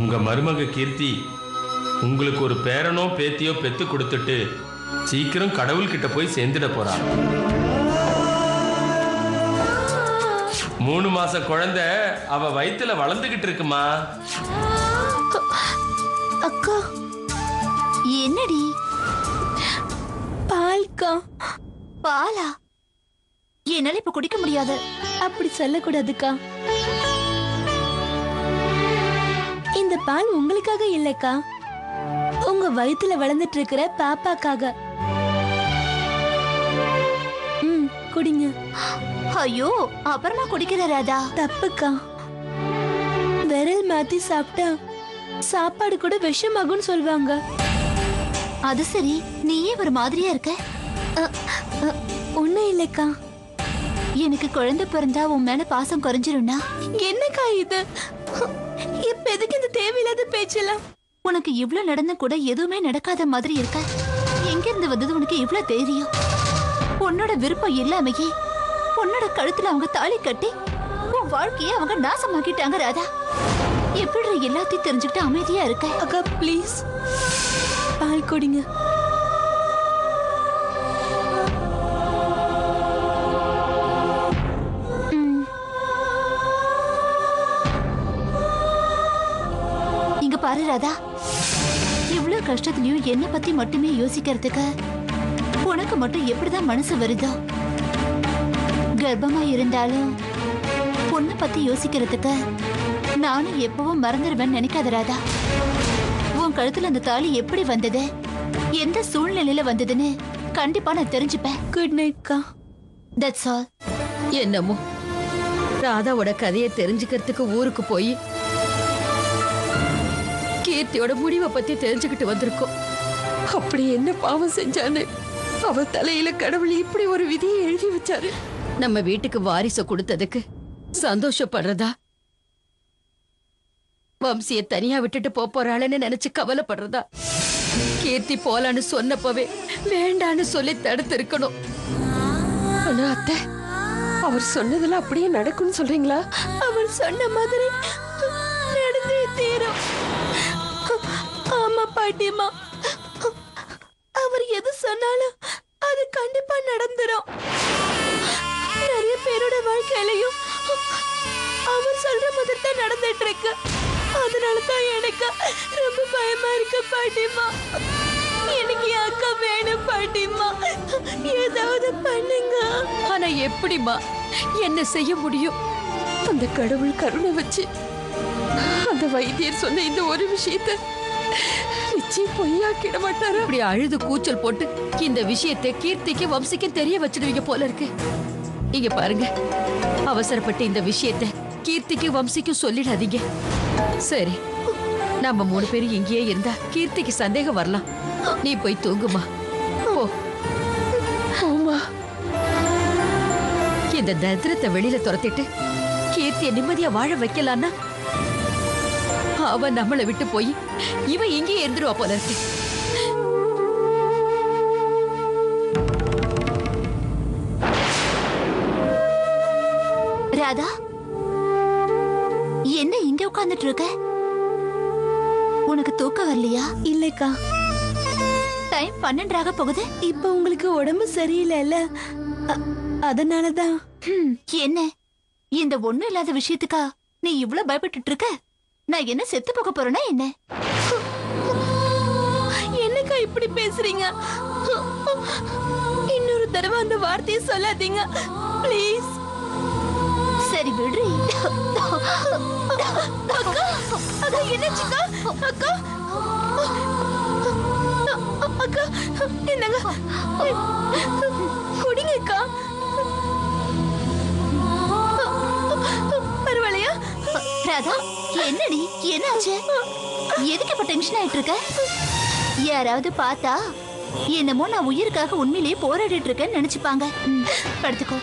உங்க மருமக கீர்த்தி உங்களுக்கு ஒரு பேரனோ பேத்தியோ பெத்து கொடுத்துட்டு சீக்கிரம் கடவுள்கிட்ட போய் சேர்ந்துட போறா. 3 மாச குழந்தை அவ வயித்துல வளர்ந்துகிட்டு இருக்குமா. அக்கா என்னடி பால்கா? பாலா? என்னால இப்ப குடிக்க முடியாது. அப்படி சொல்லக்கூடாதுக்கா. இந்த பால் உங்களுக்காக இல்லக்கா, உங்க வயித்துல வளர்ந்துட்டு இருக்கிற பாப்பாக்காக. குடிங்க. ஐயோ, அப்புறமா குடிக்கிற ராதா. தப்புக்கா. விரல் மாத்தி சாப்பிட்டா சாப்பாடு கூட விஷமாகும்னு சொல்வாங்க. அது சரி, நீயே ஒரு மாதிரியா இருக்க. ஒண்ணும் இல்லக்கா. எனக்கு குழந்தை பிறந்தா உன் மேல பாசம் குறைஞ்சிரும்னா? என்னக்கா இது? இப்ப எதுக்கு இந்த தேவையில்லாத பேச்செல்லாம்? உனக்கு இவ்வளவு நடந்து கூட எதுவுமே நடக்காத மாதிரி இருக்க. எங்க இருந்து வந்தது உனக்கு இவ்வளவு தைரியம்? உன்னோட விருப்பம் இல்லாமையே உன்னோட கழுத்துல அவங்க தாலி கட்டி உன் வாழ்க்கைய அவங்க நாசமாக்கிட்டாங்க ராதா. எப்படி எல்லாத்தையும் தெரிஞ்சுக்கிட்டு அமைதியா இருக்க? அக்கா ப்ளீஸ் பால் குடிங்க. இங்க பாரு ராதா, இவ்வளவு கஷ்டத்திலையும் என்ன பத்தி மட்டுமே யோசிக்கிறதுக்கு உனக்கு மட்டும் எப்படிதான் மனசு வருதோ? கர்ப்பமா இருந்தாலும் பொண்ணை பத்தி யோசிக்கிறதுக்கு நானும் எப்பவும் மறந்துடுவேன் நினைக்காத ராதா. உன் கழுத்துல அந்த தாலி எப்படி வந்தது, எந்த சூழ்நிலையில வந்ததுன்னு கண்டிப்பா நான் தெரிஞ்சுப்பேன். குட் நைட் கா. That's all. என்னமோ ராதாவோட கதையை தெரிஞ்சுக்கிறதுக்கு ஊருக்கு போய் கீர்த்தியோட முடிவை பத்தி தெரிஞ்சுக்கிட்டு வந்திருக்கோம். அப்படி என்ன பாவம் செஞ்சான்னு அவ தலையில கடவுள் இப்படி ஒரு விதியை எழுதி வச்சாரு. நம்ம வீட்டுக்கு வாரிசு கொடுத்ததுக்கு சந்தோஷப்படுறதா, வம்சிய தனியா விட்டுட்டு போறாளன்னு நினைச்சு கவலைப்படுறதா? கீர்த்தி போலான்னு சொன்னப்பவே வேண்டான்னு சொல்லி தடுத்து இருக்கணும். ஆனா அத்தை, அவர் சொன்னதெல்லாம் அப்படியே நடக்கும்னு சொல்றீங்களா? அவர் சொன்ன மாதிரி நடந்தே தீரும். ஆமா பாட்டியம்மா, அவர் எது சொன்னாலும் அது கண்டிப்பா நடந்துரும். நிறைய பேரோட வாழ்க்கையிலையும் அவர் சொல்ற மாதிரி தான் நடந்துட்டு இருக்கு. அதனாலதான் எனக்கு ரொம்ப பயமா இருக்கு பாட்டியம்மா. எனக்கு என் அக்கா வேணும் பாட்டியம்மா, ஏதாவது பண்ணுங்க. ஆனா எப்படிமா என்ன செய்ய முடியும்? அந்த கடவுள் கருணை வச்சு அந்த வைத்தியர் சொன்ன இந்த ஒரு விஷயத்தை நிச்சயம் பொய்யாக்கிட மாட்டாரு. இப்படி அழுது கூச்சல் போட்டு இந்த விஷயத்தை கீர்த்திக்கு வம்சிக்கு தெரிய வச்சிடுவீங்க போல இருக்கு. இங்க பாருங்க, அவசரப்பட்டு இந்த விஷயத்தை கீர்த்திக்கு வம்சிக்கும் சொல்லிடாதீங்க. சரி, நம்ம 3 பேரும் இங்கேயே இருந்தா கீர்த்திக்கு சந்தேகம் வரலாம். நீ போய் தூங்குமா. போ. இந்த தரித்திரத்தை வெளியில துரத்திட்டு கீர்த்திய நிம்மதியா வாழ வைக்கலான்னா அவ நம்மளை விட்டு போய் இவன் இங்கேயே இருந்துருவா போல இருக்கு. ராதா, என்ன இங்க உட்கார்ந்துட்டு இருக்க? உனக்கு தூக்கம் வரலையா? இல்லக்கா. டைம் 12 போகுது. இப்ப உங்களுக்கு உடம்பு சரியில்லைல்ல, அதனாலதான். என்ன இந்த ஒண்ணும் இல்லாத விஷயத்துக்கா நீ இவ்வளவு பயப்பட்டு இருக்க? நான் என்ன செத்து போக போறேனா என்ன? என்னக்கா இப்படி பேசுறீங்க? இன்னொரு தடவை அந்த வார்த்தையை சொல்லாதீங்க ப்ளீஸ். சரி விடுறி. அக்கா, அக்கா என்னாச்சுக்கா? அக்கா, அக்கா என்னங்க குடிங்கக்கா. பரவாயில்லையா? ராதா, என்னடி என்னாச்சு? எதுக்கு இப்ப டென்ஷன் ஆயிட்டு இருக்க? யாராவது பார்த்தா என்னமோ நான் உயிருக்காக உண்மையிலேயே போராடிட்டு இருக்கேன்னு நினைச்சுப்பாங்க. படுத்துக்கோ.